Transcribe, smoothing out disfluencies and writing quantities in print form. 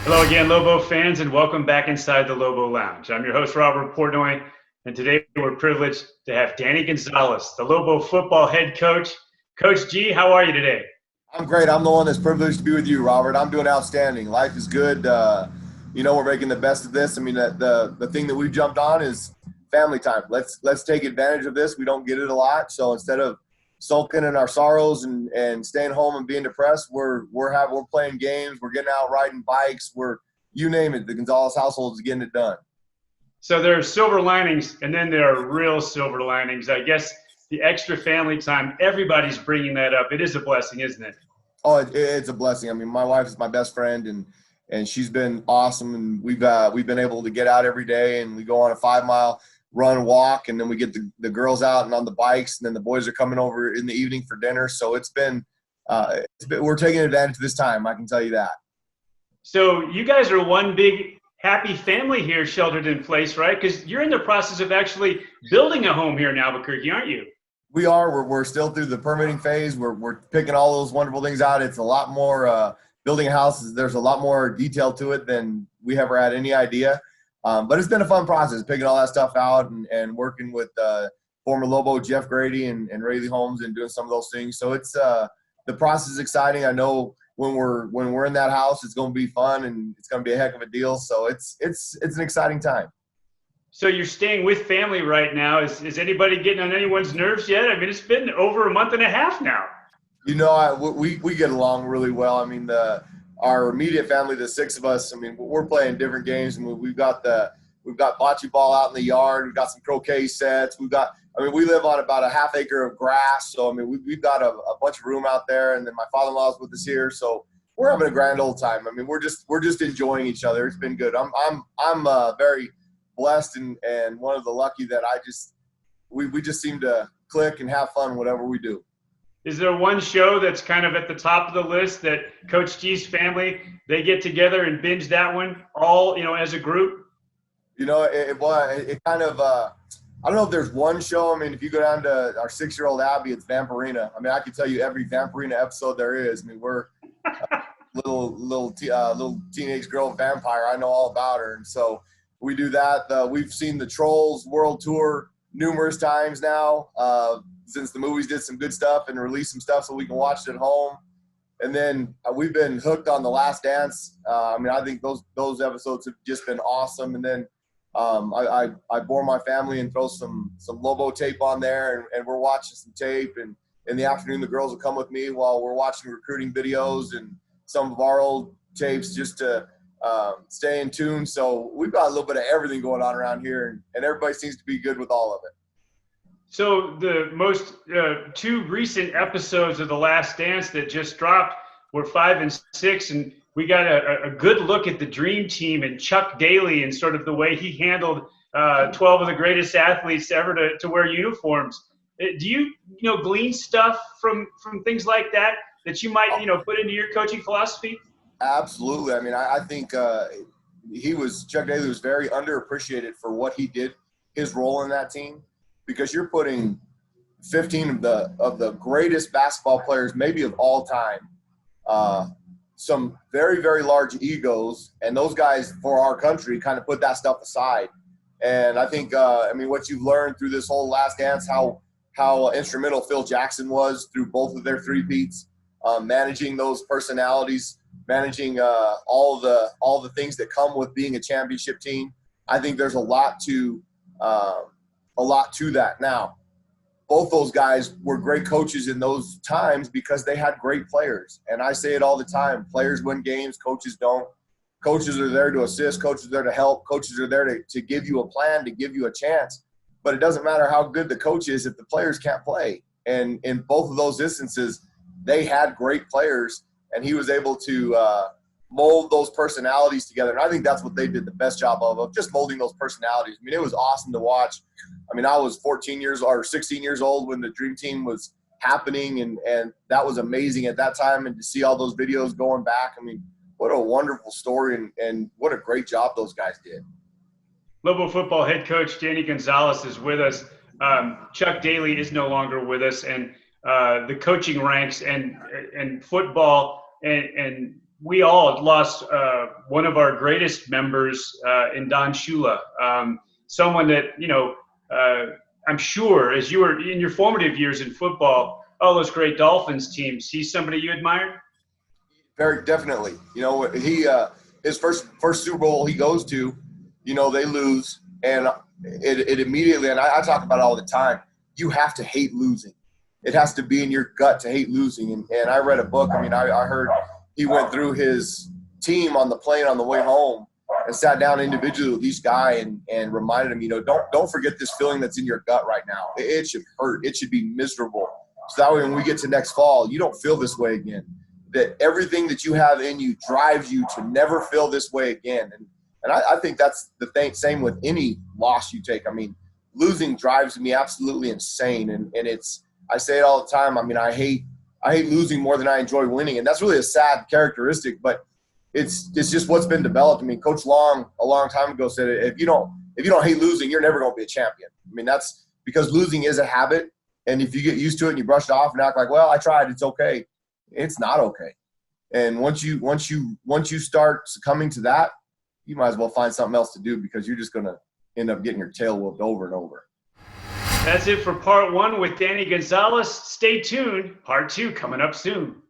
Hello again, Lobo fans, and welcome back inside the Lobo Lounge. I'm your host, Robert Portnoy, and today we're privileged to have Danny Gonzales, the Lobo football head coach. Coach G, how are you today? I'm great. I'm the one that's privileged to be with you, Robert. I'm doing outstanding. Life is good. We're making the best of this. I mean, the thing that we've jumped on is family time. Let's take advantage of this. We don't get it a lot, so instead of sulking in our sorrows and staying home and being depressed, we're playing games. We're getting out riding bikes. We're you name it. The Gonzales household is getting it done. So there are silver linings, and then there are real silver linings. I guess the extra family time, everybody's bringing that up. It is a blessing, isn't it? Oh, it's a blessing. I mean, my wife is my best friend, and she's been awesome. And we've been able to get out every day, and we go on a 5 mile run, walk, and then we get the girls out and on the bikes, and then the boys are coming over in the evening for dinner. So we're taking advantage of this time. I can tell you that. So you guys are one big happy family here, sheltered in place, right? Because you're in the process of actually building a home here in Albuquerque, aren't you? We are. We're still through the permitting phase. We're picking all those wonderful things out. It's a lot more building a house. There's a lot more detail to it than we ever had any idea. But it's been a fun process picking all that stuff out and working with former Lobo Jeff Grady and Rayleigh Holmes and doing some of those things. So it's the process is exciting. I know when we're in that house, it's going to be fun and it's going to be a heck of a deal. So it's an exciting time. So you're staying with family right now. Is anybody getting on anyone's nerves yet? I mean, it's been over a month and a half now. We get along really well. I mean, our immediate family, the six of us. I mean, we're playing different games. I mean, we've got bocce ball out in the yard. We've got some croquet sets. We live on about a half acre of grass. So I mean, we've got a bunch of room out there. And then my father-in-law's with us here, so we're having a grand old time. I mean, we're just enjoying each other. It's been good. I'm very blessed and one of the lucky that we just seem to click and have fun whatever we do. Is there one show that's kind of at the top of the list that Coach G's family, they get together and binge that one all, as a group? It kind of I don't know if there's one show. I mean, if you go down to our 6-year-old Abby, it's Vampirina. I mean, I can tell you every Vampirina episode there is. I mean, we're little teenage girl vampire. I know all about her, and so we do that. We've seen the Trolls World Tour numerous times now since the movies did some good stuff and released some stuff so we can watch it at home. And then we've been hooked on The Last Dance. I think those episodes have just been awesome. And then I bore my family and throw some Lobo tape on there, and we're watching some tape. And in the afternoon, the girls will come with me while we're watching recruiting videos and some of our old tapes just to stay in tune. So we've got a little bit of everything going on around here, and everybody seems to be good with all of it. So the most two recent episodes of The Last Dance that just dropped were 5 and 6, and we got a good look at the dream team and Chuck Daly and sort of the way he handled 12 of the greatest athletes ever to wear uniforms. Do you glean stuff from things like that you might put into your coaching philosophy? Absolutely. I mean, I think Chuck Daly was very underappreciated for what he did, his role in that team, because you're putting 15 of the greatest basketball players maybe of all time, some very, very large egos, and those guys for our country kind of put that stuff aside. And I think, what you've learned through this whole Last Dance, how instrumental Phil Jackson was through both of their three-peats, managing those personalities, managing all the things that come with being a championship team. I think there's a lot to that. Now, both those guys were great coaches in those times because they had great players. And I say it all the time: players win games, coaches don't. Coaches are there to assist. Coaches are there to help. Coaches are there to give you a plan, to give you a chance. But it doesn't matter how good the coach is if the players can't play. And in both of those instances, they had great players, and he was able to mold those personalities together. And I think that's what they did the best job of just molding those personalities. I mean, it was awesome to watch. I mean, I was 16 years old when the Dream Team was happening, and that was amazing at that time. And to see all those videos going back, I mean, what a wonderful story, and what a great job those guys did. Lobo football head coach Danny Gonzales is with us. Chuck Daly is no longer with us, and the coaching ranks and football and we all lost one of our greatest members in Don Shula, someone that, I'm sure as you were in your formative years in football, all those great Dolphins teams, he's somebody you admired? Very definitely. He his first Super Bowl he goes to, they lose, and it immediately. And I talk about it all the time. You have to hate losing. It has to be in your gut to hate losing. And I read a book. I mean, I heard he went through his team on the plane on the way home and sat down individually with each guy and reminded him, don't forget this feeling that's in your gut right now. It should hurt. It should be miserable. So that way when we get to next fall, you don't feel this way again. That everything that you have in you drives you to never feel this way again. And I think that's the same with any loss you take. I mean, losing drives me absolutely insane. And I say it all the time. I mean, I hate losing more than I enjoy winning. And that's really a sad characteristic, but it's just what's been developed. I mean, Coach Long a long time ago said, if you don't hate losing, you're never going to be a champion. I mean, that's because losing is a habit. And if you get used to it and you brush it off and act like, well, I tried, it's okay. It's not okay. And once you start succumbing to that, you might as well find something else to do, because you're just going to end up getting your tail whooped over and over. That's it for part 1 with Danny Gonzales. Stay tuned. Part 2 coming up soon.